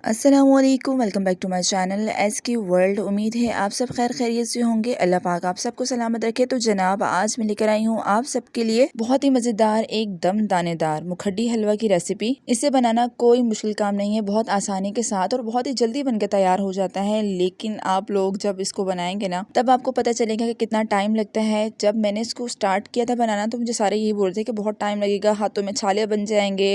अस्सलामुअलैकुम, welcome back to my channel SK world. उम्मीद है आप सब खैर खैरियत से होंगे। अल्लाह पाक आप सबको सलामत रखे। तो जनाब आज मैं लेकर आई हूँ आप सबके लिए बहुत ही मज़ेदार एकदम दानेदार मुखड्डी हलवा की रेसिपी। इसे बनाना कोई मुश्किल काम नहीं है, बहुत आसानी के साथ और बहुत ही जल्दी बनकर तैयार हो जाता है। लेकिन आप लोग जब इसको बनाएंगे ना तब आपको पता चलेगा कि कितना टाइम लगता है। जब मैंने इसको स्टार्ट किया था बनाना तो मुझे सारे यही बोल रहे थे कि बहुत टाइम लगेगा, हाथों में छाले बन जाएंगे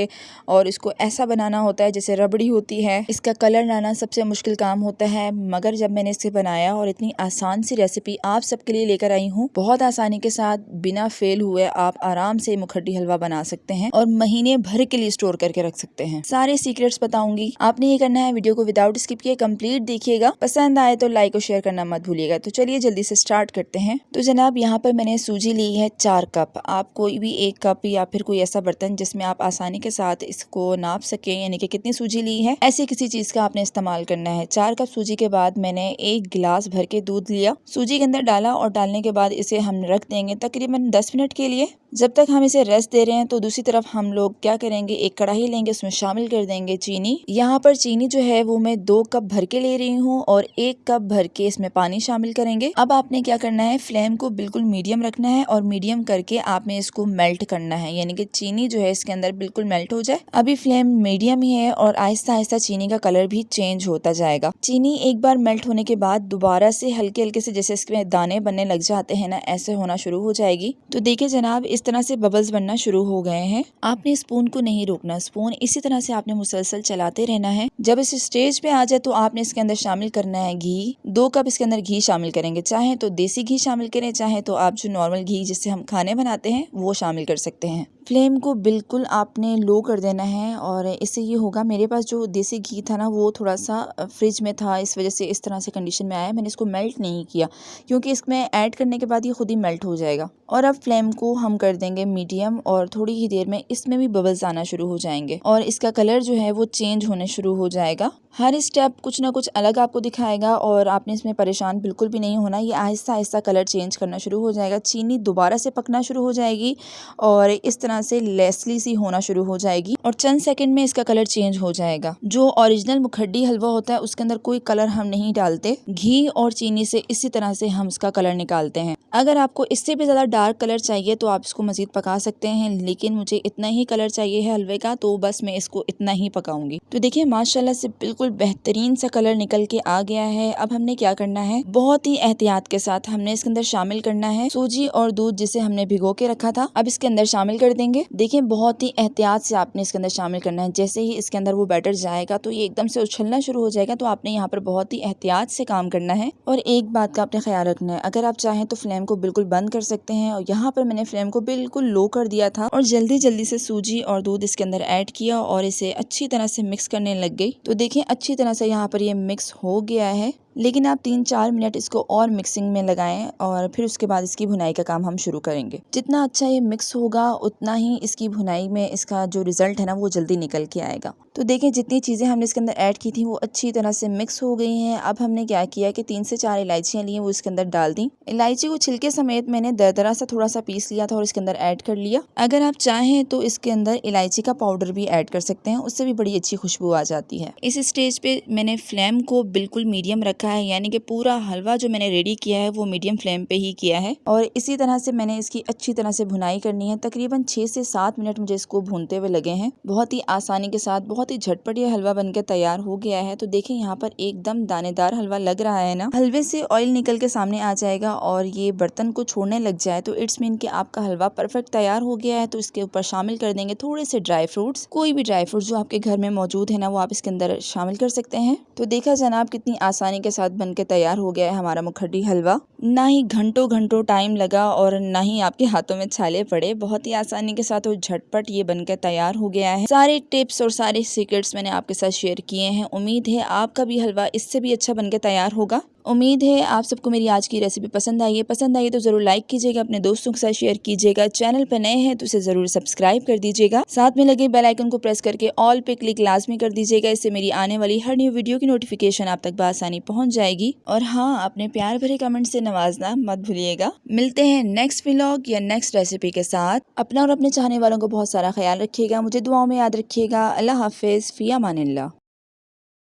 और इसको ऐसा बनाना होता है जैसे रबड़ी होती है, इसका कलर लाना सबसे मुश्किल काम होता है। मगर जब मैंने इसे बनाया और इतनी आसान सी रेसिपी आप सबके लिए लेकर आई हूँ, बहुत आसानी के साथ बिना फेल हुए आप आराम से मुखड्डी हलवा बना सकते हैं और महीने भर के लिए स्टोर करके रख सकते हैं। सारे सीक्रेट्स बताऊंगी। आपने ये करना है, वीडियो को विदाउट स्किप किए कंप्लीट देखिएगा। पसंद आए तो लाइक और शेयर करना मत भूलिएगा। तो चलिए जल्दी से स्टार्ट करते हैं। तो जनाब यहाँ पर मैंने सूजी ली है 4 कप। आप कोई भी 1 कप या फिर कोई ऐसा बर्तन जिसमें आप आसानी के साथ इसको नाप सके, यानी कि कितनी सूजी ली है ऐसे किसी चीज का आपने इस्तेमाल करना है। 4 कप सूजी के बाद मैंने 1 गिलास भर के दूध लिया, सूजी के अंदर डाला और डालने के बाद इसे हम रख देंगे तकरीबन 10 मिनट के लिए। जब तक हम इसे रेस्ट दे रहे हैं तो दूसरी तरफ हम लोग क्या करेंगे, एक कढ़ाई लेंगे, उसमें शामिल कर देंगे चीनी। यहाँ पर चीनी जो है वो मैं 2 कप भर के ले रही हूँ और 1 कप भर के इसमें पानी शामिल करेंगे। अब आपने क्या करना है, फ्लेम को बिल्कुल मीडियम रखना है और मीडियम करके आपने इसको मेल्ट करना है, यानी कि चीनी जो है इसके अंदर बिल्कुल मेल्ट हो जाए। अभी फ्लेम मीडियम ही है और आहिस्ता आहिस्ता चीनी का कलर भी चेंज होता जाएगा। चीनी एक बार मेल्ट होने के बाद दोबारा से हल्के हल्के से जैसे इसमें दाने बनने लग जाते हैं ना, ऐसे होना शुरू हो जाएगी। तो देखिए जनाब इस तरह से बबल्स बनना शुरू हो गए हैं। आपने स्पून को नहीं रोकना, स्पून इसी तरह से आपने मुसलसल चलाते रहना है। जब इस स्टेज पे आ जाए तो आपने इसके अंदर शामिल करना है घी। 2 कप इसके अंदर घी शामिल करेंगे, चाहे तो देसी घी शामिल करें, चाहे तो आप जो नॉर्मल घी जिससे हम खाने बनाते हैं वो शामिल कर सकते हैं। फ्लेम को बिल्कुल आपने लो कर देना है और इससे ये होगा, मेरे पास जो देसी घी था ना वो थोड़ा सा फ्रिज में था, इस वजह से इस तरह से कंडीशन में आया। मैंने इसको मेल्ट नहीं किया क्योंकि इसमें ऐड करने के बाद ये खुद ही मेल्ट हो जाएगा। और अब फ्लेम को हम कर देंगे मीडियम और थोड़ी ही देर में इसमें भी बबल्स आना शुरू हो जाएंगे और इसका कलर जो है वो चेंज होने शुरू हो जाएगा। हर स्टेप कुछ ना कुछ अलग आपको दिखाएगा और आपने इसमें परेशान बिल्कुल भी नहीं होना। ये आहिस्ता आहिस्ता कलर चेंज करना शुरू हो जाएगा, चीनी दोबारा से पकना शुरू हो जाएगी और इस तरह से लेसली सी होना शुरू हो जाएगी और चंद सेकंड में इसका कलर चेंज हो जाएगा। जो ओरिजिनल मुखड्डी हलवा होता है उसके अंदर कोई कलर हम नहीं डालते, घी और चीनी से इसी तरह से हम इसका कलर निकालते हैं। अगर आपको इससे भी ज्यादा डार्क कलर चाहिए तो आप इसको मजीद पका सकते हैं, लेकिन मुझे इतना ही कलर चाहिए है हलवे का, तो बस मैं इसको इतना ही पकाऊंगी। तो देखिए माशाल्लाह से बिल्कुल बेहतरीन सा कलर निकल के आ गया है। अब हमने क्या करना है, बहुत ही एहतियात के साथ हमने इसके अंदर शामिल करना है सूजी और दूध जिसे हमने भिगो के रखा था। अब इसके अंदर शामिल कर देंगे। देखिए बहुत ही एहतियात से आपने इसके अंदर शामिल करना है। जैसे ही इसके अंदर वो बैटर जाएगा तो ये एकदम से उछलना शुरू हो जाएगा, तो आपने यहाँ पर बहुत ही एहतियात से काम करना है। और एक बात का आपने ख्याल रखना है, अगर आप चाहें तो फ्लेम को बिल्कुल बंद कर सकते हैं और यहाँ पर मैंने फ्लेम को बिल्कुल लो कर दिया था और जल्दी जल्दी से सूजी और दूध इसके अंदर ऐड किया और इसे अच्छी तरह से मिक्स करने लग गई। तो देखिए अच्छी तरह से यहाँ पर ये मिक्स हो गया है, लेकिन आप 3-4 मिनट इसको और मिक्सिंग में लगाएं और फिर उसके बाद इसकी भुनाई का काम हम शुरू करेंगे। जितना अच्छा ये मिक्स होगा उतना ही इसकी भुनाई में इसका जो रिजल्ट है ना वो जल्दी निकल के आएगा। तो देखिए जितनी चीजें हमने इसके अंदर ऐड की थी वो अच्छी तरह से मिक्स हो गई हैं। अब हमने क्या किया कि 3 से 4 इलायचियां ली वो इसके अंदर डाल दी। इलायची को छिलके समेत मैंने दरदरा सा थोड़ा सा पीस लिया था और इसके अंदर ऐड कर लिया। अगर आप चाहें तो इसके अंदर इलायची का पाउडर भी ऐड कर सकते हैं, उससे भी बड़ी अच्छी खुशबू आ जाती है। इस स्टेज पे मैंने फ्लेम को बिल्कुल मीडियम रखा है, यानी कि पूरा हलवा जो मैंने रेडी किया है वो मीडियम फ्लेम पे ही किया है और इसी तरह से मैंने इसकी अच्छी तरह से भुनाई करनी है। तकरीबन 6 से 7 मिनट मुझे इसको भूनते हुए लगे हैं। बहुत ही आसानी के साथ बहुत ही झटपट ये हलवा बनकर तैयार हो गया है। तो देखिए यहाँ पर एकदम दानेदार हलवा लग रहा है ना, हलवे से ऑयल निकल के सामने आ जाएगा और ये बर्तन को छोड़ने लग जाए तो इट्स मीन कि आपका हलवा परफेक्ट तैयार हो गया है। तो इसके ऊपर शामिल कर देंगे थोड़े से ड्राई फ्रूट्स, कोई भी ड्राई फ्रूट्स जो आपके घर में मौजूद है ना वो आप इसके अंदर शामिल कर सकते हैं। तो देखा जनाब कितनी आसानी के साथ बनकर तैयार हो गया है हमारा मुखड्डी हलवा। ना ही घंटों घंटों टाइम लगा और ना ही आपके हाथों में छाले पड़े, बहुत ही आसानी के साथ और झटपट ये बनकर तैयार हो गया है। सारे टिप्स और सारे सीक्रेट्स मैंने आपके साथ शेयर किए हैं। उम्मीद है आपका भी हलवा इससे भी अच्छा बनकर तैयार होगा। उम्मीद है आप सबको मेरी आज की रेसिपी पसंद आई है। पसंद आई तो जरूर लाइक कीजिएगा, अपने दोस्तों के साथ शेयर कीजिएगा। चैनल पर नए हैं तो इसे जरूर सब्सक्राइब कर दीजिएगा। साथ में लगे बेल आइकन को प्रेस करके ऑल पे क्लिक लाजमी कर दीजिएगा। इससे मेरी आने वाली हर न्यू वीडियो की नोटिफिकेशन आप तक बआसानी पहुंच जाएगी। और हाँ, अपने प्यार भरे कमेंट से नवाजना मत भूलिएगा। मिलते हैं नेक्स्ट व्लॉग या नेक्स्ट रेसिपी के साथ। अपना और अपने चाहने वालों को बहुत सारा ख्याल रखिएगा, मुझे दुआओं में याद रखिएगा। अल्लाह हाफिज, फी अमानिल्लाह।